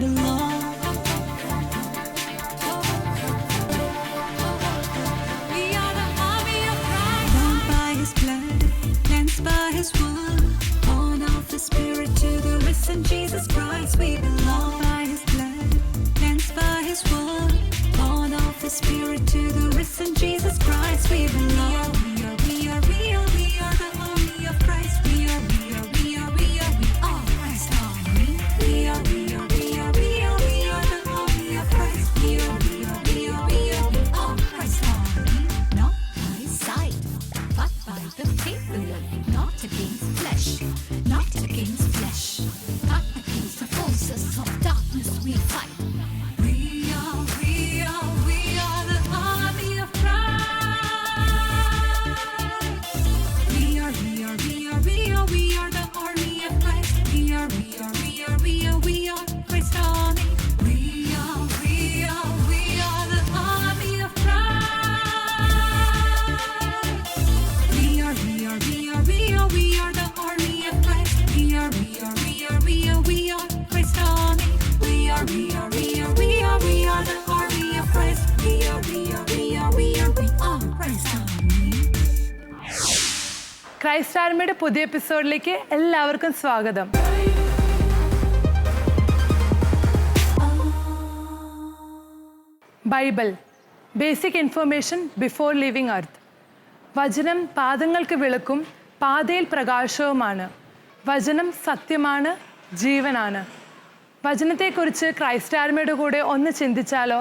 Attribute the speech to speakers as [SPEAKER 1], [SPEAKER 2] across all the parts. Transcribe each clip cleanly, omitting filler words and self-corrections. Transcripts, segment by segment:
[SPEAKER 1] belong. We are the army of Christ. Born by His blood, cleansed by His word, born of the Spirit to the risen Jesus Christ. We belong. By His blood, cleansed by His word, born of the Spirit to the risen Jesus Christ. We belong. We are the army of Christ. We are Christ army. We are the army of Christ. We are Christ army. Not by sight, but by the faith we live. Not against flesh, not against flesh, but against the forces of darkness we fight. We are the army of Christ. We are the army of Christ. We are Christ army. We are the army of Christ. We are the army of Christ. We are Christ army. We are the army of Christ. We are Christ army.
[SPEAKER 2] Christ ആർമിയുടെ പുതിയ എപ്പിസോഡിലേക്ക് എല്ലാവർക്കും സ്വാഗതം. Bible basic information before living earth. വചനം പാദങ്ങൾക്ക് വിളക്കും പാതയിൽ പ്രകാശവുമാണ്. വചനം സത്യമാണ്, ജീവനാണ്. വചനത്തെക്കുറിച്ച് ക്രൈസ്റ്റ് ആർമിയുടെ കൂടെ ഒന്ന് ചിന്തിച്ചാലോ?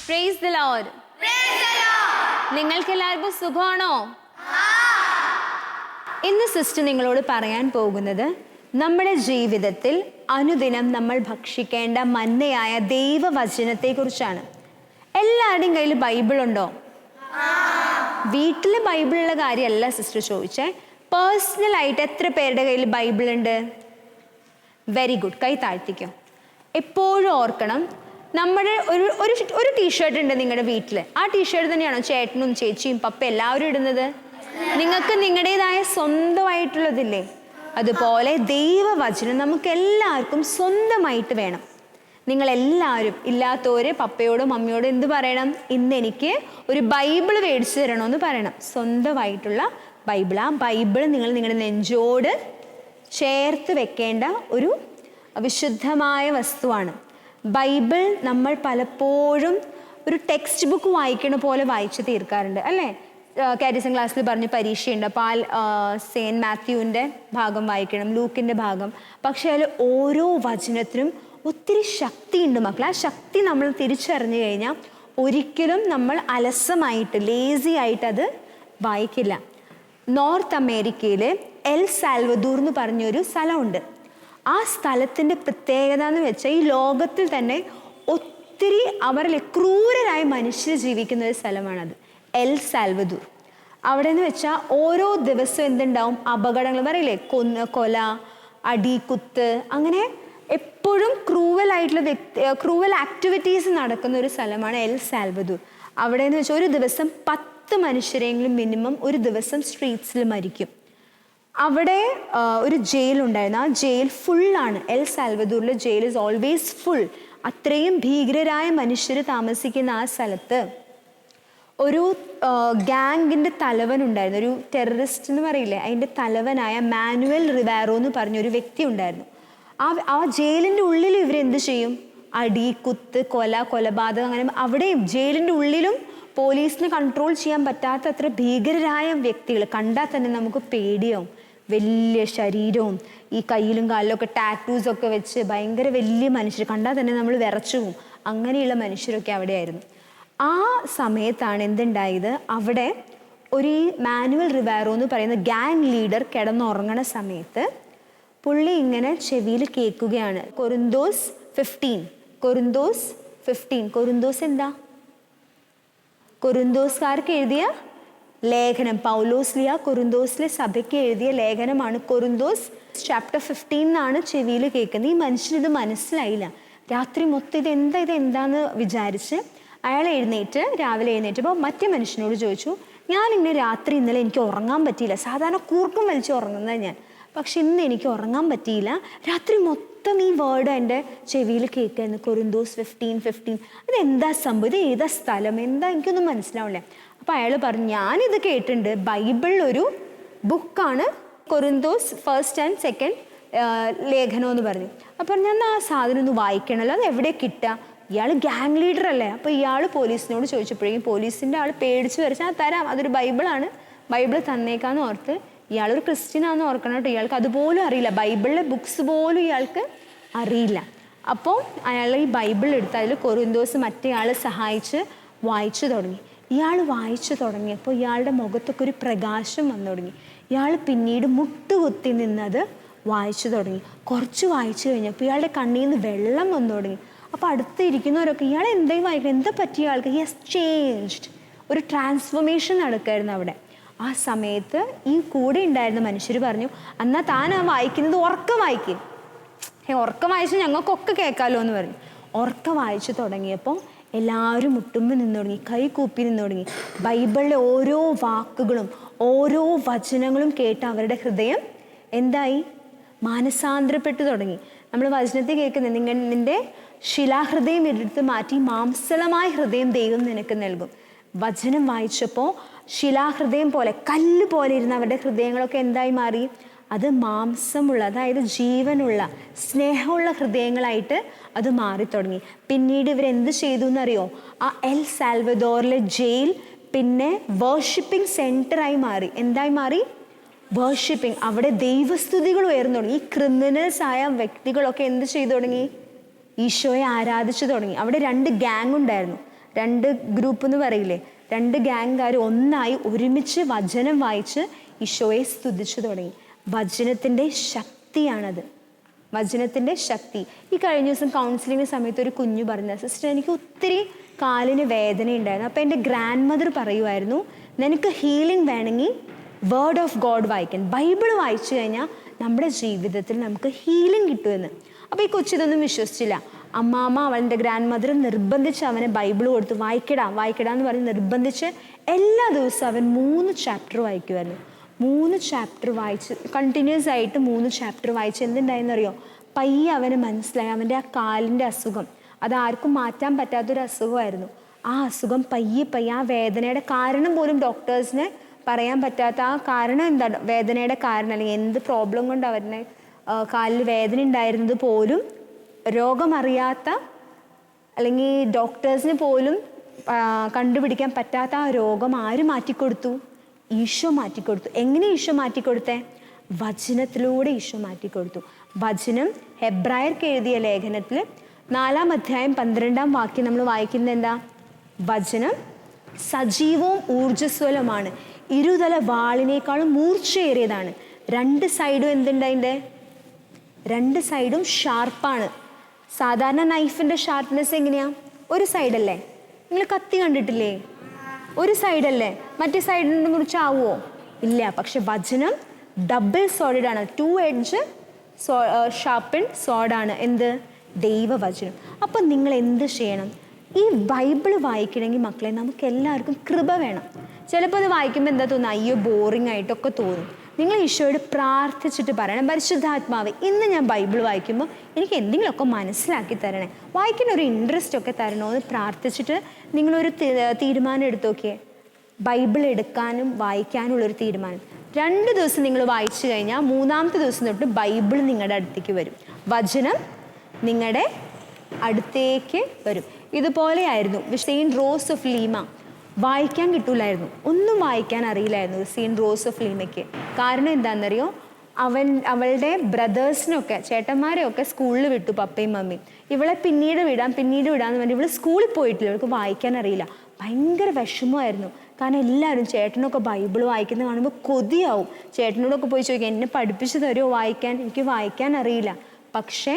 [SPEAKER 3] Praise the Lord. നിങ്ങൾക്ക് എല്ലാവർക്കും സുഖമാണോ? ഇന്ന് സിസ്റ്റർ നിങ്ങളോട് പറയാൻ പോകുന്നത് നമ്മുടെ ജീവിതത്തിൽ അനുദിനം നമ്മൾ ഭക്ഷിക്കേണ്ട മന്നയായ ദൈവവചനത്തെക്കുറിച്ചാണ്. എല്ലാവരുടെയും കയ്യിൽ ബൈബിൾ ഉണ്ടോ? വീട്ടിൽ ബൈബിളുള്ള കാര്യമല്ല സിസ്റ്റർ ചോദിച്ചേ. പേഴ്സണലായിട്ട് എത്ര പേരുടെ കയ്യിൽ ബൈബിൾ ഉണ്ട്? വെരി ഗുഡ്, കൈ താഴ്ത്തിക്കോ. എപ്പോഴും ഓർക്കണം, നമ്മുടെ ഒരു ടീഷർട്ട് ഉണ്ട് നിങ്ങളുടെ വീട്ടിൽ. ആ ടീഷർട്ട് തന്നെയാണോ ചേട്ടനും ചേച്ചിയും പപ്പ എല്ലാവരും ഇടുന്നത്? നിങ്ങൾക്ക് നിങ്ങളുടേതായ സ്വന്തമായിട്ടുള്ളതില്ലേ? അതുപോലെ ദൈവവചനം നമുക്ക് എല്ലാവർക്കും സ്വന്തമായിട്ട് വേണം. നിങ്ങളെല്ലാവരും ഇല്ലാത്തവര് പപ്പയോടും മമ്മിയോടും എന്ത് പറയണം? ഇന്ന് എനിക്ക് ഒരു ബൈബിൾ മേടിച്ചു തരണമെന്ന് പറയണം. സ്വന്തമായിട്ടുള്ള ബൈബിൾ. ആ ബൈബിൾ നിങ്ങൾ നിങ്ങളുടെ നെഞ്ചോട് ചേർത്ത് വെക്കേണ്ട ഒരു വിശുദ്ധമായ വസ്തുവാണ്. ബൈബിൾ നമ്മൾ പലപ്പോഴും ഒരു ടെക്സ്റ്റ് ബുക്ക് വായിക്കണ പോലെ വായിച്ച് തീർക്കാറുണ്ട്, അല്ലേ? കാറ്റഗറിസം ക്ലാസ്സിൽ പറഞ്ഞ് പരീക്ഷയുണ്ട്, അപ്പോൾ സെയിൻറ്റ് മാത്യുവിൻ്റെ ഭാഗം വായിക്കണം, ലൂക്കിൻ്റെ ഭാഗം. പക്ഷേ അതിൽ ഓരോ വചനത്തിനും ഒത്തിരി ശക്തിയുണ്ട് മക്കൾ. ആ ശക്തി നമ്മൾ തിരിച്ചറിഞ്ഞു കഴിഞ്ഞാൽ ഒരിക്കലും നമ്മൾ അലസമായിട്ട് ലേസി ആയിട്ട് അത് വായിക്കില്ല. നോർത്ത് അമേരിക്കയിൽ എൽ സാൽവദൂർ എന്ന് പറഞ്ഞൊരു സ്ഥലമുണ്ട്. ആ സ്ഥലത്തിൻ്റെ പ്രത്യേകത എന്ന് വെച്ചാൽ ഈ ലോകത്തിൽ തന്നെ ഒത്തിരി അവരിൽ ക്രൂരരായ മനുഷ്യർ ജീവിക്കുന്ന ഒരു സ്ഥലമാണത്, എൽ സാൽവദൂർ. അവിടെ എന്ന് വെച്ചാൽ ഓരോ ദിവസവും എന്തുണ്ടാവും? അപകടങ്ങൾ പറയില്ലേ, കൊല, അടി, കുത്ത്, അങ്ങനെ എപ്പോഴും ക്രൂവൽ ആക്ടിവിറ്റീസ് നടക്കുന്ന ഒരു സ്ഥലമാണ് എൽ സാൽവദൂർ. അവിടെ എന്ന് വെച്ചാൽ ഒരു ദിവസം 10 മനുഷ്യരെങ്കിലും മിനിമം ഒരു ദിവസം സ്ട്രീറ്റ്സിൽ മരിക്കും. അവിടെ ഒരു ജയിലുണ്ടായിരുന്നു. ആ ജയിൽ ഫുള്ളാണ്. എൽ സാൽവദൂറിലെ ജയിൽ ഇസ് ഓൾവേസ് ഫുൾ. അത്രയും ഭീകരരായ മനുഷ്യർ താമസിക്കുന്ന ആ സ്ഥലത്ത് ഒരു ഗാങ്ങിൻ്റെ തലവനുണ്ടായിരുന്നു. ഒരു ടെററിസ്റ്റ് എന്ന് പറയില്ലേ, അതിൻ്റെ തലവനായ മാനുവൽ റിവാറോ എന്ന് പറഞ്ഞൊരു വ്യക്തി ഉണ്ടായിരുന്നു. ആ ജയിലിൻ്റെ ഉള്ളിൽ ഇവരെന്ത് ചെയ്യും? അടി, കുത്ത്, കൊലപാതകം, അങ്ങനെ അവിടെയും ജയിലിൻ്റെ ഉള്ളിലും പോലീസിന് കൺട്രോൾ ചെയ്യാൻ പറ്റാത്ത അത്ര ഭീകരരായ വ്യക്തികൾ. കണ്ടാൽ തന്നെ നമുക്ക് പേടിയാവും. വലിയ ശരീരവും ഈ കയ്യിലും കാലിലൊക്കെ ടാറ്റൂസൊക്കെ വെച്ച് ഭയങ്കര വലിയ മനുഷ്യർ, കണ്ടാൽ തന്നെ നമ്മൾ വിറച്ചു പോവും. അങ്ങനെയുള്ള മനുഷ്യരൊക്കെ അവിടെയായിരുന്നു. ആ സമയത്താണ് എന്തുണ്ടായത്? അവിടെ ഒരു മാനുവൽ റിവാറോ എന്ന് പറയുന്ന ഗാങ് ലീഡർ കിടന്നുറങ്ങണ സമയത്ത് പുള്ളി ഇങ്ങനെ ചെവിയിൽ കേൾക്കുകയാണ്, കൊരിന്തോസ് 15. കൊരിന്തോസ് എന്താ? കൊരിന്തോസ്കാർക്ക് എഴുതിയ ലേഖനം. പൗലോസ്ലിയ കൊരിന്തോസിലെ സഭയ്ക്ക് എഴുതിയ ലേഖനമാണ് കൊരിന്തോസ്. ചാപ്റ്റർ 15 എന്നാണ് ചെവിയിൽ കേൾക്കുന്നത്. ഈ മനുഷ്യനിത് മനസ്സിലായില്ല. രാത്രി മൊത്തം ഇതെന്താന്ന് വിചാരിച്ച് അയാൾ രാവിലെ എഴുന്നേറ്റപ്പോൾ മറ്റേ മനുഷ്യനോട് ചോദിച്ചു, ഞാനിങ്ങനെ രാത്രി ഇന്നലെ എനിക്ക് ഉറങ്ങാൻ പറ്റിയില്ല. സാധാരണ കൂർക്കം വലിച്ച് ഉറങ്ങുന്നത് ഞാൻ, പക്ഷെ ഇന്ന് എനിക്ക് ഉറങ്ങാൻ പറ്റിയില്ല. രാത്രി മൊത്തം ഈ വേർഡ് എൻ്റെ ചെവിയിൽ കേൾക്കായിരുന്നു, കൊരിന്തോസ് 15:15. അതെന്താ സംഭവം, ഇത് ഏതാ സ്ഥലം, എന്താ, എനിക്കൊന്നും മനസ്സിലാവില്ല. അപ്പോൾ അയാൾ പറഞ്ഞു, ഞാനിത് കേട്ടിട്ടുണ്ട്, ബൈബിളിലൊരു ബുക്കാണ് കൊരിന്തോസ് 1 and 2 ലേഖനം എന്ന് പറഞ്ഞു. അപ്പോൾ ഞാൻ ആ സാധനം ഒന്ന് വായിക്കണമല്ലോ, അത് എവിടെ കിട്ടുക? ഇയാൾ ഗ്യാങ് ലീഡർ അല്ലേ. അപ്പോൾ ഇയാൾ പോലീസിനോട് ചോദിച്ചപ്പോഴേക്കും പോലീസിൻ്റെ ആൾ പേടിച്ച് വരച്ച്, ആ തരാം, അതൊരു ബൈബിളാണ്, ബൈബിൾ തന്നേക്കാന്ന് ഓർത്ത്. ഇയാളൊരു ക്രിസ്ത്യനാണെന്ന് ഓർക്കണം കേട്ടോ, ഇയാൾക്ക് അതുപോലും അറിയില്ല, ബൈബിളിലെ ബുക്സ് പോലും ഇയാൾക്ക് അറിയില്ല. അപ്പോൾ അയാൾ ഈ ബൈബിൾ എടുത്ത് അതിൽ കൊരിന്തോസ് മറ്റേ ആൾ സഹായിച്ച് വായിച്ചു തുടങ്ങി. ഇയാൾ വായിച്ചു തുടങ്ങിയപ്പോൾ ഇയാളുടെ മുഖത്തൊക്കെ ഒരു പ്രകാശം വന്നു തുടങ്ങി. ഇയാൾ പിന്നീട് മുട്ടുകുത്തി നിന്നത് വായിച്ചു തുടങ്ങി. കുറച്ച് വായിച്ചു കഴിഞ്ഞപ്പോൾ ഇയാളുടെ കണ്ണിൽ നിന്ന് വെള്ളം വന്നു തുടങ്ങി. അപ്പോൾ അടുത്ത് ഇരിക്കുന്നവരൊക്കെ ഇയാൾ എന്തെങ്കിലും വായിക്കണം, എന്താ പറ്റിയ ആൾക്ക്, ഹി ഹാസ് ചേഞ്ച്ഡ്, ഒരു ട്രാൻസ്ഫോർമേഷൻ നടക്കുമായിരുന്നു അവിടെ. ആ സമയത്ത് ഈ കൂടെ ഉണ്ടായിരുന്ന മനുഷ്യർ പറഞ്ഞു, എന്നാൽ താൻ ആ വായിക്കുന്നത് ഉറക്കം വായിക്കും. ഉറക്കം വായിച്ച് ഞങ്ങൾക്കൊക്കെ കേൾക്കാമല്ലോ എന്ന് പറഞ്ഞു. ഉറക്കം വായിച്ചു തുടങ്ങിയപ്പോൾ എല്ലാവരും മുട്ടുമ്പോൾ നിന്ന് തുടങ്ങി, കൈ കൂപ്പി നിന്ന് തുടങ്ങി. ബൈബിളിലെ ഓരോ വാക്കുകളും ഓരോ വചനങ്ങളും കേട്ട് അവരുടെ ഹൃദയം എന്തായി, മാനസാന്തരപ്പെട്ടു തുടങ്ങി. നമ്മൾ വചനത്തിൽ കേൾക്കുന്നത്, നിന്റെ ശിലാഹൃദയം എടുത്ത് മാറ്റി മാംസളമായ ഹൃദയം ദൈവം നിനക്ക് നൽകും. വചനം വായിച്ചപ്പോൾ ശിലാഹൃദയം പോലെ, കല്ല് പോലെ ഇരുന്ന അവരുടെ ഹൃദയങ്ങളൊക്കെ എന്തായി മാറി, അത് മാംസമുള്ള, അതായത് ജീവനുള്ള, സ്നേഹമുള്ള ഹൃദയങ്ങളായിട്ട് അത് മാറിത്തുടങ്ങി. പിന്നീട് ഇവരെന്ത് ചെയ്തു എന്നറിയോ, ആ എൽ സാൽവദോറിലെ ജയിൽ പിന്നെ വേർഷിപ്പിംഗ് സെൻറ്ററായി മാറി. എന്തായി മാറി? വേർഷിപ്പിംഗ്. അവിടെ ദൈവസ്തുതികൾ ഉയർന്നു തുടങ്ങി. ഈ ക്രിമിനൽസ് ആയ വ്യക്തികളൊക്കെ എന്ത് ചെയ്തു തുടങ്ങി, ഈശോയെ ആരാധിച്ചു തുടങ്ങി. അവിടെ 2 ഗ്യാങ് ഉണ്ടായിരുന്നു, 2 ഗ്രൂപ്പ് എന്ന് പറയില്ലേ, 2 ഗ്യാങ്കാർ ഒന്നായി ഒരുമിച്ച് വചനം വായിച്ച് ഈശോയെ സ്തുതിച്ചു തുടങ്ങി. വചനത്തിൻ്റെ ശക്തിയാണത്, വചനത്തിൻ്റെ ശക്തി. ഈ കഴിഞ്ഞ ദിവസം കൗൺസിലിംഗ് സമയത്ത് ഒരു കുഞ്ഞു പറഞ്ഞ, സിസ്റ്റർ എനിക്ക് ഒത്തിരി കാലിന് വേദന ഉണ്ടായിരുന്നു. അപ്പോൾ എൻ്റെ ഗ്രാൻഡ് മദർ പറയുമായിരുന്നു, നിനക്ക് ഹീലിംഗ് വേണമെങ്കിൽ വേർഡ് ഓഫ് ഗോഡ് വായിക്കാൻ, ബൈബിൾ വായിച്ചു കഴിഞ്ഞാൽ നമ്മുടെ ജീവിതത്തിൽ നമുക്ക് ഹീലിംഗ് കിട്ടുമെന്ന്. അപ്പോൾ ഈ കൊച്ചിതൊന്നും വിശ്വസിച്ചില്ല. അമ്മാമ്മ, അവൻ്റെ ഗ്രാൻഡ് മദർ നിർബന്ധിച്ച് അവനെ ബൈബിൾ കൊടുത്ത് വായിക്കടാന്ന് പറഞ്ഞ് നിർബന്ധിച്ച് എല്ലാ ദിവസവും അവൻ 3 ചാപ്റ്റർ വായിക്കുമായിരുന്നു. 3 ചാപ്റ്റർ വായിച്ച് കണ്ടിന്യൂസ് ആയിട്ട് 3 ചാപ്റ്റർ വായിച്ച് എന്തുണ്ടായെന്നറിയോ, പയ്യെ അവന് മനസ്സിലായി അവൻ്റെ ആ കാലിൻ്റെ അസുഖം അത് ആർക്കും മാറ്റാൻ പറ്റാത്തൊരു അസുഖമായിരുന്നു. ആ അസുഖം പയ്യെ ആ വേദനയുടെ കാരണം പോലും ഡോക്ടേഴ്സിന് പറയാൻ പറ്റാത്ത ആ കാരണം എന്താ, വേദനയുടെ കാരണം അല്ലെങ്കിൽ എന്ത് പ്രോബ്ലം കൊണ്ട് അവരുടെ കാലിൽ വേദന ഉണ്ടായിരുന്നത് പോലും രോഗമറിയാത്ത അല്ലെങ്കിൽ ഡോക്ടേഴ്സിന് പോലും കണ്ടുപിടിക്കാൻ പറ്റാത്ത ആ രോഗം ആര് മാറ്റിക്കൊടുത്തു? ഈശോ മാറ്റിക്കൊടുത്തു. എങ്ങനെ ഈശോ മാറ്റിക്കൊടുത്തേ? വചനത്തിലൂടെ ഈശോ മാറ്റിക്കൊടുത്തു. വചനം ഹെബ്രായർക്ക് എഴുതിയ ലേഖനത്തിൽ 4-ാം അധ്യായം 12-ാം വാക്യം നമ്മൾ വായിക്കുന്നത് എന്താ? വചനം സജീവവും ഊർജ്ജസ്വലമാണ്, ഇരുതല വാളിനേക്കാളും മൂർച്ചയേറിയതാണ്. 2 സൈഡും എന്തുണ്ട്, അതിൻ്റെ 2 സൈഡും ഷാർപ്പാണ്. സാധാരണ നൈഫിൻ്റെ ഷാർപ്പ്നെസ് എങ്ങനെയാ? ഒരു സൈഡല്ലേ? നിങ്ങൾ കത്തി കണ്ടിട്ടില്ലേ? ഒരു സൈഡല്ലേ, മറ്റേ സൈഡിനെ മുറിച്ചാവുമോ? ഇല്ല. പക്ഷെ വചനം ഡബിൾ സോഡിഡാണ്, 2 എഡ്ജ് ഷാർപ്പൻ സോഡാണ്. എന്ത്? ദൈവവചനം. അപ്പം നിങ്ങൾ എന്ത് ചെയ്യണം? ഈ ബൈബിൾ വായിക്കണമെങ്കിൽ മക്കളെ നമുക്ക് എല്ലാവർക്കും കൃപ വേണം. ചിലപ്പോൾ അത് വായിക്കുമ്പോൾ എന്താ തോന്നുക, അയ്യോ ബോറിംഗ് ആയിട്ടൊക്കെ തോന്നും. നിങ്ങൾ ഈശോയോട് പ്രാർത്ഥിച്ചിട്ട് പറയണം, പരിശുദ്ധാത്മാവ് ഇന്ന് ഞാൻ ബൈബിൾ വായിക്കുമ്പോൾ എനിക്ക് എന്തെങ്കിലുമൊക്കെ മനസ്സിലാക്കി തരണേ, വായിക്കുന്ന ഒരു ഇൻട്രസ്റ്റ് ഒക്കെ തരണോ എന്ന് പ്രാർത്ഥിച്ചിട്ട് നിങ്ങളൊരു തീരുമാനം എടുത്തു നോക്കിയേ. ബൈബിൾ എടുക്കാനും വായിക്കാനുള്ളൊരു തീരുമാനം. 2 ദിവസം നിങ്ങൾ വായിച്ചു കഴിഞ്ഞാൽ 3-ാമത്തെ ദിവസം തൊട്ട് ബൈബിൾ നിങ്ങളുടെ അടുത്തേക്ക് വരും, വചനം നിങ്ങളുടെ അടുത്തേക്ക് വരും. ഇതുപോലെയായിരുന്നു സെയിൻറ്റ് റോസ് ഓഫ് ലീമ. വായിക്കാൻ കിട്ടൂലായിരുന്നു, ഒന്നും വായിക്കാൻ അറിയില്ലായിരുന്നു സെയിൻറ്റ് റോസ് ഓഫ് ലീമയ്ക്ക്. കാരണം എന്താണെന്നറിയോ, അവളുടെ ബ്രദേഴ്സിനൊക്കെ ചേട്ടന്മാരെയൊക്കെ സ്കൂളിൽ വിട്ടു പപ്പയും മമ്മിയും. ഇവളെ പിന്നീട് വിടാന്ന് പറഞ്ഞ് ഇവള് സ്കൂളിൽ പോയിട്ടില്ല, ഇവൾക്ക് വായിക്കാൻ അറിയില്ല. ഭയങ്കര വിഷമമായിരുന്നു. കാരണം എല്ലാവരും ചേട്ടനൊക്കെ ബൈബിൾ വായിക്കുന്നത് കാണുമ്പോൾ കൊതിയാവും. ചേട്ടനോടൊക്കെ പോയി ചോദിക്കാം, എന്നെ പഠിപ്പിച്ചു തരുമോ വായിക്കാൻ? എനിക്ക് വായിക്കാൻ അറിയില്ല. പക്ഷേ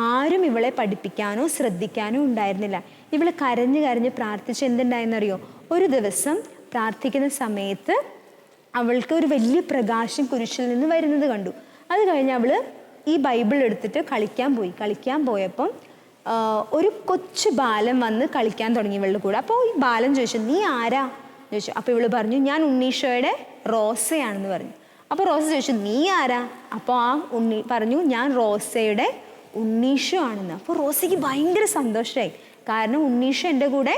[SPEAKER 3] ആരും ഇവളെ പഠിപ്പിക്കാനോ ശ്രദ്ധിക്കാനോ ഉണ്ടായിരുന്നില്ല. ഇവള് കരഞ്ഞ് പ്രാർത്ഥിച്ച് എന്തുണ്ടായെന്നറിയോ, ഒരു ദിവസം പ്രാർത്ഥിക്കുന്ന സമയത്ത് അവൾക്ക് ഒരു വലിയ പ്രകാശം കുരിശിൽ നിന്ന് വരുന്നത് കണ്ടു. അത് കഴിഞ്ഞ് അവള് ഈ ബൈബിൾ എടുത്തിട്ട് കളിക്കാൻ പോയപ്പം ഒരു കൊച്ചു ബാലൻ വന്ന് കളിക്കാൻ തുടങ്ങി ഇവളുടെ കൂടെ. അപ്പോൾ ഈ ബാലൻ ചോദിച്ചു, നീ ആരാ ചോദിച്ചു. അപ്പോൾ ഇവള് പറഞ്ഞു, ഞാൻ ഉണ്ണീശോയുടെ റോസയാണെന്ന് പറഞ്ഞു. അപ്പോൾ റോസ ചോദിച്ചു, നീ ആരാ? അപ്പോൾ ആ ഉണ്ണി പറഞ്ഞു, ഞാൻ റോസയുടെ ഉണ്ണീഷു ആണെന്ന്. അപ്പോൾ റോസയ്ക്ക് ഭയങ്കര സന്തോഷമായി, കാരണം ഉണ്ണീഷു എൻ്റെ കൂടെ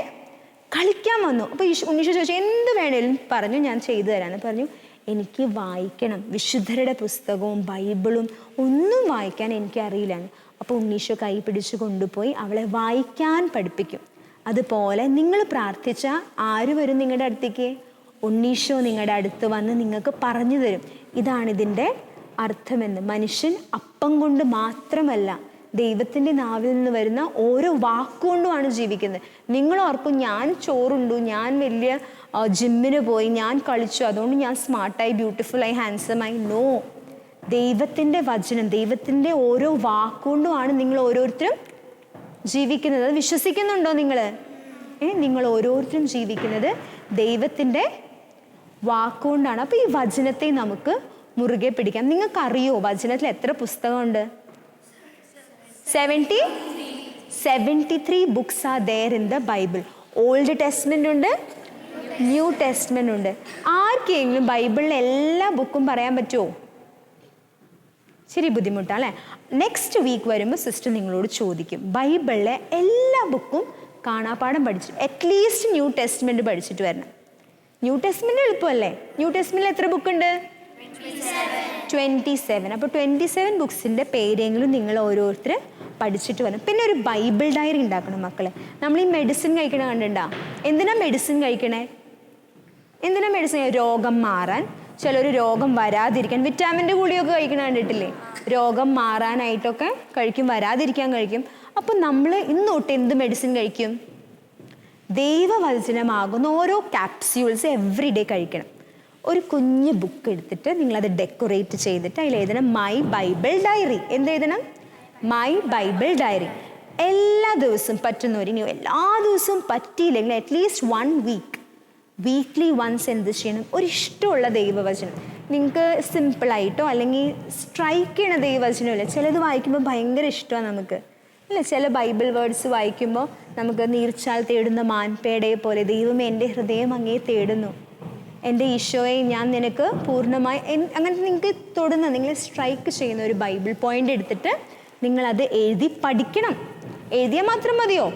[SPEAKER 3] കളിക്കാൻ വന്നു. അപ്പോൾ ഉണ്ണീഷു ചോദിച്ചു, എന്ത് വേണേലും പറഞ്ഞു, ഞാൻ ചെയ്തു തരാമെന്ന് പറഞ്ഞു. എനിക്ക് വായിക്കണം, വിശുദ്ധരുടെ പുസ്തകവും ബൈബിളും ഒന്നും വായിക്കാൻ എനിക്കറിയില്ലാണ്. അപ്പോൾ ഉണ്ണീഷു കൈ പിടിച്ച് കൊണ്ടുപോയി അവളെ വായിക്കാൻ പഠിപ്പിക്കും. അതുപോലെ നിങ്ങൾ പ്രാർത്ഥിച്ചാൽ ആര് വരും നിങ്ങളുടെ അടുത്തേക്ക്? ഉണ്ണീഷോ നിങ്ങളുടെ അടുത്ത് വന്ന് നിങ്ങൾക്ക് പറഞ്ഞു തരും ഇതാണിതിൻ്റെ അർത്ഥമെന്ന്. മനുഷ്യൻ അപ്പം കൊണ്ട് മാത്രമല്ല, ദൈവത്തിൻ്റെ നാവിൽ നിന്ന് വരുന്ന ഓരോ വാക്കുകൊണ്ടുമാണ് ജീവിക്കുന്നത്. നിങ്ങൾ ഓർക്കും, ഞാൻ ചോറുണ്ടു, ഞാൻ വലിയ ജിമ്മിന് പോയി, ഞാൻ കളിച്ചു, അതുകൊണ്ട് ഞാൻ സ്മാർട്ടായി, ബ്യൂട്ടിഫുള്ളായി, ഹാൻസമായി. നോ, ദൈവത്തിൻ്റെ വചനം, ദൈവത്തിൻ്റെ ഓരോ വാക്കുകൊണ്ടുമാണ് നിങ്ങൾ ഓരോരുത്തരും ജീവിക്കുന്നത്. അത് വിശ്വസിക്കുന്നുണ്ടോ നിങ്ങൾ? നിങ്ങൾ ഓരോരുത്തരും ജീവിക്കുന്നത് ദൈവത്തിൻ്റെ വാക്കുകൊണ്ടാണ്. അപ്പോൾ ഈ വചനത്തെ നമുക്ക് മുറുകെ പിടിക്കാം. നിങ്ങൾക്കറിയോ വചനത്തിൽ എത്ര പുസ്തകമുണ്ട്? 73 books are there in the Bible. Old testament ഉണ്ട്, ന്യൂ ടെസ്റ്റ്മെൻ്റ് ഉണ്ട്. ആർക്കെങ്കിലും ബൈബിളിലെ എല്ലാ ബുക്കും പറയാൻ പറ്റുമോ? ശരി, ബുദ്ധിമുട്ടാണ് അല്ലേ? നെക്സ്റ്റ് വീക്ക് വരുമ്പോൾ സിസ്റ്റർ നിങ്ങളോട് ചോദിക്കും, ബൈബിളിലെ എല്ലാ ബുക്കും കാണാപ്പാഠം പഠിച്ചു, അറ്റ്ലീസ്റ്റ് ന്യൂ ടെസ്റ്റ്മെൻറ്റ് പഠിച്ചിട്ട് വരണം. ന്യൂ ടെസ്റ്റ്മെൻറ്റ് എളുപ്പമല്ലേ? ന്യൂ ടെസ്റ്റ്മെൻറ്റിൽ എത്ര ബുക്കുണ്ട്? 27. അപ്പോൾ 27 ബുക്സിൻ്റെ പേരെങ്കിലും നിങ്ങൾ ഓരോരുത്തർ പഠിച്ചിട്ട് വരണം. പിന്നെ ഒരു ബൈബിൾ ഡയറി ഉണ്ടാക്കണം മക്കളെ. നമ്മൾ ഈ മെഡിസിൻ കഴിക്കണ കണ്ടിട്ടുണ്ടോ? എന്തിനാ മെഡിസിൻ കഴിക്കണേ? എന്തിനാ മെഡിസിൻ? രോഗം മാറാൻ, ചിലർ രോഗം വരാതിരിക്കാൻ, വിറ്റാമിൻ്റെ ഗുളിയൊക്കെ കഴിക്കണ കണ്ടിട്ടില്ലേ? രോഗം മാറാനായിട്ടൊക്കെ കഴിക്കും, വരാതിരിക്കാൻ കഴിക്കും. അപ്പം നമ്മൾ ഇന്ന് തൊട്ട് എന്ത് മെഡിസിൻ കഴിക്കും? ദൈവവചനമാകുന്ന ഓരോ ക്യാപ്സ്യൂൾസ് എവറി ഡേ കഴിക്കണം. ഒരു കുഞ്ഞ് ബുക്ക് എടുത്തിട്ട് നിങ്ങളത് ഡെക്കറേറ്റ് ചെയ്തിട്ട് അതിൽ എഴുതണം മൈ ബൈബിൾ ഡയറി. എന്തെഴുതണം? My Bible diary. എല്ലാ ദിവസവും പറ്റുന്നവരിനി എല്ലാ ദിവസവും പറ്റിയില്ലെങ്കിൽ അറ്റ്ലീസ്റ്റ് 1 വീക്ക്, വീക്ക്ലി വൺസ് എന്ത് ചെയ്യണം? ഒരു ഇഷ്ടമുള്ള ദൈവവചനം നിങ്ങൾക്ക് സിമ്പിളായിട്ടോ അല്ലെങ്കിൽ സ്ട്രൈക്ക് ചെയ്യണ ദൈവവചനമില്ല. ചിലത് വായിക്കുമ്പോൾ ഭയങ്കര ഇഷ്ടമാണ് നമുക്ക് അല്ലേ? ചില ബൈബിൾ വേർഡ്സ് വായിക്കുമ്പോൾ നമുക്ക് നീർച്ചാൽ തേടുന്ന മാൻപേടയെ പോലെ, ദൈവമേ എൻ്റെ ഹൃദയം അങ്ങേ തേടുന്നു, എൻ്റെ ഈശോയെ ഞാൻ നിനക്ക് പൂർണ്ണമായി, അങ്ങനത്തെ നിങ്ങൾക്ക് തൊടുന്ന, നിങ്ങൾ സ്ട്രൈക്ക് ചെയ്യുന്ന ഒരു ബൈബിൾ പോയിന്റ് എടുത്തിട്ട് നിങ്ങളത് എഴുതി പഠിക്കണം. എഴുതിയാൽ മാത്രം മതിയോ?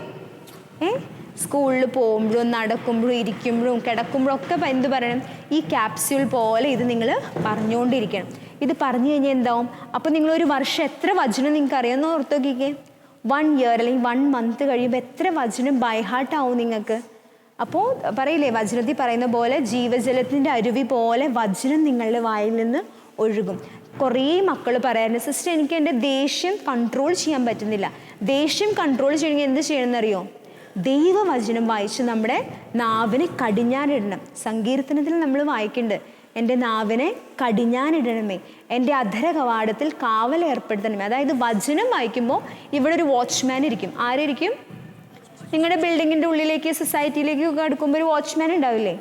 [SPEAKER 3] സ്കൂളിൽ പോകുമ്പോഴും നടക്കുമ്പോഴും ഇരിക്കുമ്പോഴും കിടക്കുമ്പോഴും ഒക്കെ എന്ത് പറയണം? ഈ ക്യാപ്സ്യൂൾ പോലെ ഇത് നിങ്ങൾ പറഞ്ഞുകൊണ്ടിരിക്കണം. ഇത് പറഞ്ഞു കഴിഞ്ഞാൽ എന്താവും? അപ്പോൾ നിങ്ങളൊരു വർഷം എത്ര വചനം നിങ്ങൾക്ക് അറിയാമെന്ന് ഓർത്ത് നോക്കിക്കേ. 1 ഇയർ അല്ലെങ്കിൽ 1 മന്ത് കഴിയുമ്പോൾ എത്ര വചനം ബൈ ഹാർട്ട് ആവും നിങ്ങൾക്ക്? അപ്പോൾ പറയില്ലേ, വചനത്തിൽ പറയുന്ന പോലെ ജീവജലത്തിൻ്റെ അരുവി പോലെ വചനം നിങ്ങളുടെ വായിൽ നിന്ന് ഒഴുകും. കുറേ മക്കൾ പറയാറുണ്ട്, സിസ്റ്റർ എനിക്ക് എൻ്റെ ദേഷ്യം കൺട്രോൾ ചെയ്യാൻ പറ്റുന്നില്ല. ദേഷ്യം കൺട്രോൾ ചെയ്യണമെങ്കിൽ എന്ത് ചെയ്യണമെന്നറിയോ? ദൈവവചനം വായിച്ച് നമ്മുടെ നാവിനെ കടിഞ്ഞാനിടണം. സങ്കീർത്തനത്തിൽ നമ്മൾ വായിക്കുന്നുണ്ട്, എൻ്റെ നാവിനെ കടിഞ്ഞാനിടണമേ, എൻ്റെ അധര കവാടത്തിൽ കാവൽ ഏർപ്പെടുത്തണമേ. അതായത് വചനം വായിക്കുമ്പോൾ ഇവിടെ ഒരു വാച്ച്മാൻ ഇരിക്കും. ആരിരിക്കും? നിങ്ങളുടെ ബിൽഡിങ്ങിൻ്റെ ഉള്ളിലേക്ക് സൊസൈറ്റിയിലേക്ക് കടക്കുമ്പോൾ ഒരു വാച്ച്മാൻ ഉണ്ടാവില്ലേ?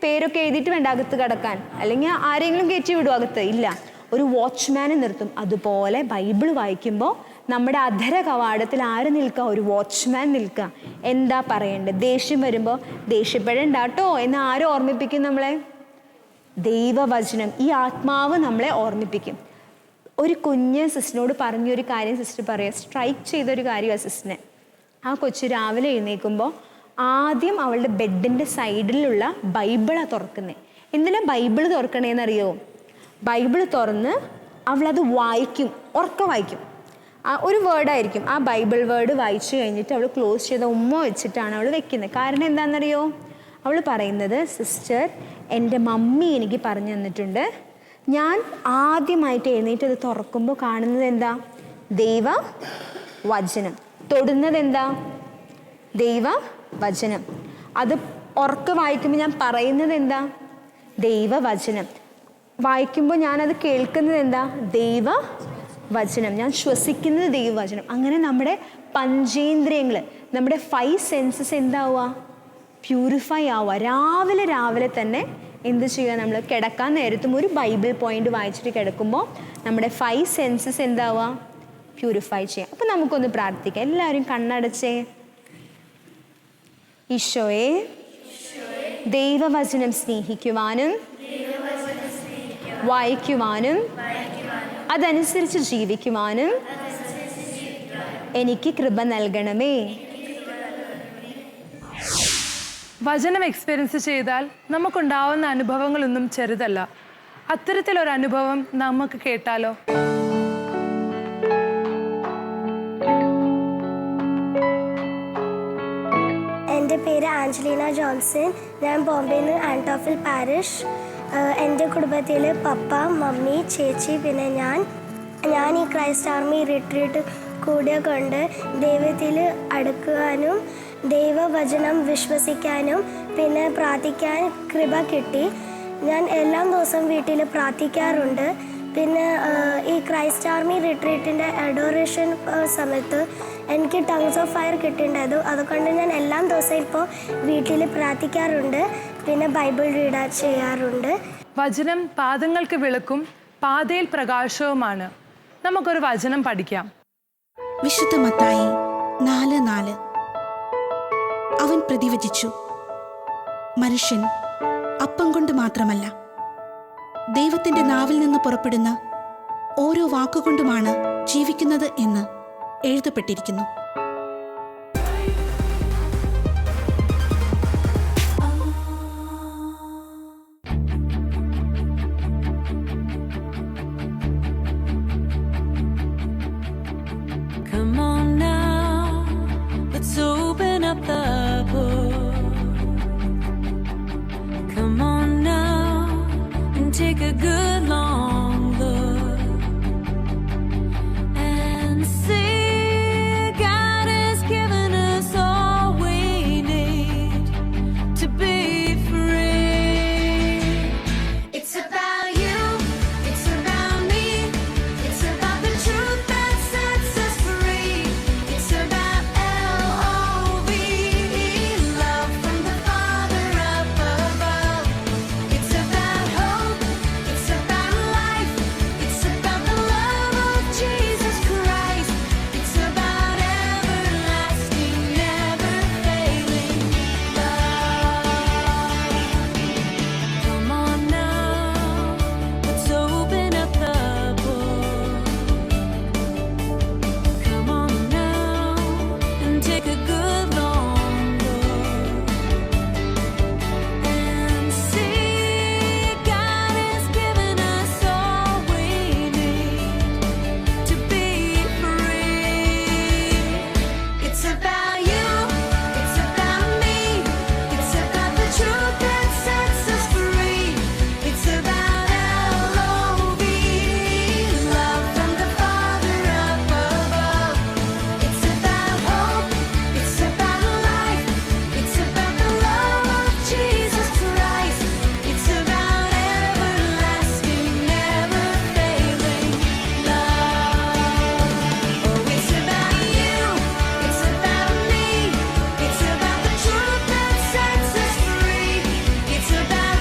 [SPEAKER 3] പേരൊക്കെ എഴുതിയിട്ട് വേണ്ട അകത്ത് കിടക്കാൻ, അല്ലെങ്കിൽ ആരെങ്കിലും കയറ്റി വിടും അകത്ത്? ഇല്ല, ഒരു വാച്ച്മാനെ നിർത്തും. അതുപോലെ ബൈബിൾ വായിക്കുമ്പോൾ നമ്മുടെ അധര കവാടത്തിൽ ആര് നിൽക്കുക? ഒരു വാച്ച്മാൻ നിൽക്കുക. എന്താ പറയേണ്ടത്? ദേഷ്യം വരുമ്പോൾ ദേഷ്യപ്പെടേണ്ടാട്ടോ എന്ന് ആരും ഓർമ്മിപ്പിക്കും നമ്മളെ? ദൈവവചനം, ഈ ആത്മാവ് നമ്മളെ ഓർമ്മിപ്പിക്കും. ഒരു കുഞ്ഞ് സിസ്റ്ററിനോട് പറഞ്ഞൊരു കാര്യം സിസ്റ്റർ പറയാം, സ്ട്രൈക്ക് ചെയ്തൊരു കാര്യമാണ് സിസ്റ്ററിനെ. ആ കൊച്ചു രാവിലെ എഴുന്നേൽക്കുമ്പോൾ ആദ്യം അവളുടെ ബെഡിൻ്റെ സൈഡിലുള്ള ബൈബിളാണ് തുറക്കുന്നത്. എന്തിനാ ബൈബിൾ തുറക്കണേന്നറിയോ? ബൈബിൾ തുറന്ന് അവളത് വായിക്കും, ഉറക്കം വായിക്കും. ഒരു വേർഡായിരിക്കും, ആ ബൈബിൾ വേർഡ് വായിച്ചു കഴിഞ്ഞിട്ട് അവൾ ക്ലോസ് ചെയ്ത ഉമ്മ വെച്ചിട്ടാണ് അവൾ വെക്കുന്നത്. കാരണം എന്താണെന്നറിയോ? അവൾ പറയുന്നത്, സിസ്റ്റർ എൻ്റെ മമ്മി എനിക്ക് പറഞ്ഞു തന്നിട്ടുണ്ട്, ഞാൻ ആദ്യമായിട്ട് എഴുന്നേറ്റ് അത് തുറക്കുമ്പോൾ കാണുന്നത് എന്താ? ദൈവ വചനം. തൊടുന്നത് എന്താ? ദൈവ വചനം. അത് ഉറക്കം വായിക്കുമ്പോൾ ഞാൻ പറയുന്നത് എന്താ? ദൈവവചനം. വായിക്കുമ്പോൾ ഞാനത് കേൾക്കുന്നത് എന്താ? ദൈവവചനം. ഞാൻ ശ്വസിക്കുന്നത് ദൈവവചനം. അങ്ങനെ നമ്മുടെ പഞ്ചേന്ദ്രിയങ്ങൾ, നമ്മുടെ 5 സെൻസസ് എന്താവുക? പ്യൂരിഫൈ ആവുക. രാവിലെ തന്നെ എന്ത് ചെയ്യുക? നമ്മൾ കിടക്കാൻ നേരത്തും ഒരു ബൈബിൾ പോയിന്റ് വായിച്ചിട്ട് കിടക്കുമ്പോൾ നമ്മുടെ 5 സെൻസസ് എന്താവുക? പ്യൂരിഫൈ ചെയ്യാം. അപ്പം നമുക്കൊന്ന് പ്രാർത്ഥിക്കാം. എല്ലാവരും കണ്ണടച്ചേ. ഈശോയെ, ദൈവവചനം സ്നേഹിക്കുവാനും വായിക്കുവാനും അതനുസരിച്ച് ജീവിക്കുവാനും എനിക്ക് കൃപ നൽകണമേ.
[SPEAKER 2] വചനം എക്സ്പീരിയൻസ് ചെയ്താൽ നമുക്കുണ്ടാവുന്ന അനുഭവങ്ങളൊന്നും ചെറുതല്ല. അത്തരത്തിലൊരു അനുഭവം നമുക്ക് കേട്ടാലോ?
[SPEAKER 4] എൻ്റെ പേര് ആഞ്ചലീന ജോൺസൺ. ഞാൻ ബോംബെയിൽ നിന്ന് ആൻറ്റോഫിൽ പാരിഷ്. എൻ്റെ കുടുംബത്തിൽ പപ്പ, മമ്മി, ചേച്ചി, പിന്നെ ഞാൻ ഈ ക്രൈസ്റ്റ് ആർമി റിട്രീറ്റ് കൂടിയ കൊണ്ട് ദൈവത്തിൽ അടുക്കുവാനും ദൈവവചനം വിശ്വസിക്കാനും പിന്നെ പ്രാർത്ഥിക്കാൻ കൃപ കിട്ടി. ഞാൻ എല്ലാ ദിവസവും വീട്ടിൽ പ്രാർത്ഥിക്കാറുണ്ട്. പിന്നെ ഈ ക്രൈസ്റ്റ് ആർമി റിട്രീറ്റിൻ്റെ അഡോറേഷൻ സമയത്ത് എനിക്ക് ടങ്സ് ഓഫ് ഫയർ കിട്ടിയിട്ടുണ്ടായിരുന്നു. അതുകൊണ്ട് ഞാൻ എല്ലാ ദിവസവും ഇപ്പോൾ വീട്ടിൽ പ്രാർത്ഥിക്കാറുണ്ട്, പിന്നെ ബൈബിൾ റീഡ് ചെയ്യാറുണ്ട്.
[SPEAKER 2] വചനം പാദങ്ങൾക്ക് വിളക്കും പാതയിൽ പ്രകാശവുമാണ്. നമുക്കൊരു വചനം പഠിക്കാം.
[SPEAKER 5] വിശുദ്ധ മത്തായി 4:4. അവൻ പ്രതിവചിച്ചു, മനുഷ്യൻ അപ്പം കൊണ്ട് മാത്രമല്ല ദൈവത്തിൻ്റെ നാവിൽ നിന്ന് പുറപ്പെടുന്ന ഓരോ വാക്കുകൊണ്ടുമാണ് ജീവിക്കുന്നത് എന്ന് എഴുതപ്പെട്ടിരിക്കുന്നു.
[SPEAKER 1] Come on now, let's open up the book. Come on now and take a good long look and see God has given us all we need to be free. It's about you, it's about me, it's about the truth that sets us free. It's about L-O-V-E, love from the Father up above. It's about hope, it's about life, it's about the love of Jesus Christ. It's about everlasting, never failing love. Come on now, let's open up the book. Come on now and take a good long look and see God has given us all we need to be free. It's about you, it's about me, it's about the truth that sets us free. It's about L-O-V-E, love from the Father up above. It's about hope, it's about life, it's about the love of Jesus Christ. It's about everlasting, never failing love. Oh, it's about you, it's about me, it's about the truth that sets us free. It's about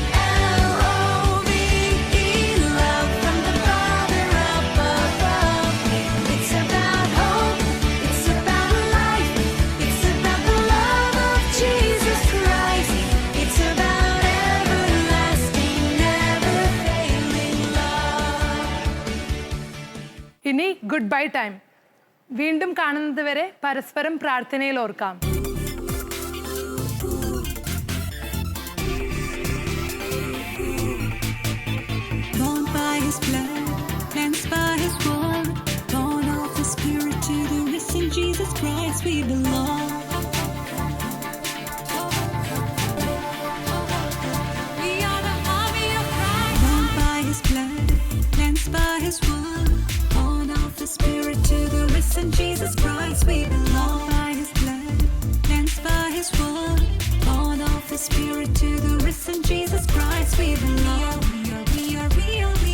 [SPEAKER 1] L-O-V-E, love from the Father up above. It's about hope, it's about life, it's about the love of Jesus Christ. It's about everlasting, never failing love.
[SPEAKER 2] ഇനി good bye time. വീണ്ടും കാണുന്നത് വരെ പരസ്പരം പ്രാർത്ഥനയിൽ ഓർക്കാം.
[SPEAKER 1] Born by His blood, cleansed by His word, born of the Spirit to the risen Jesus Christ we belong. We are the army of Christ. Born by His blood, cleansed by His word, born of the Spirit to the risen Jesus Christ we belong. By His blood, cleansed by His word, born of the Spirit to the risen Jesus Christ we belong. We are the army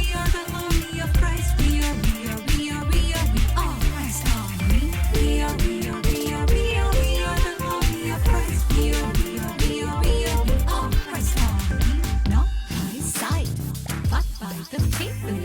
[SPEAKER 1] of Christ. We are all Christ army. We are the army of Christ. We are all Christ army. Not by sight, but by the faith of